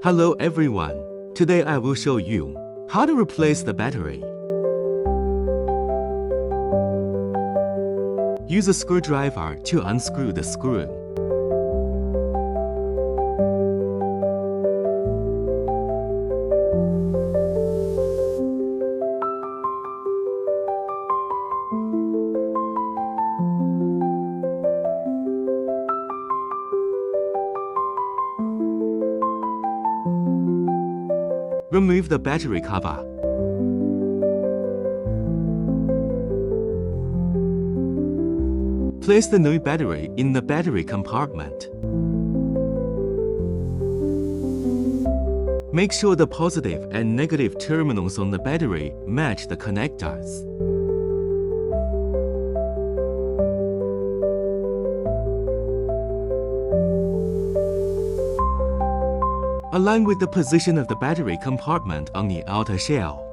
Hello everyone. Today I will show you how to replace the battery. Use a screwdriver to unscrew the screw. Remove the battery cover. Place the new battery in the battery compartment. Make sure the positive and negative terminals on the battery match the connectors. Align with the position of the battery compartment on the outer shell.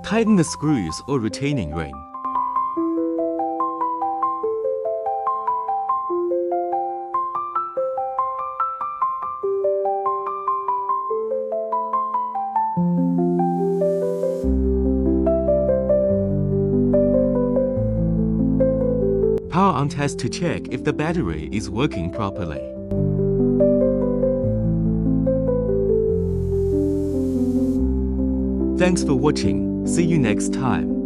Tighten the screws or retaining ring. Power on test to check if the battery is working properly. Thanks for watching. See you next time.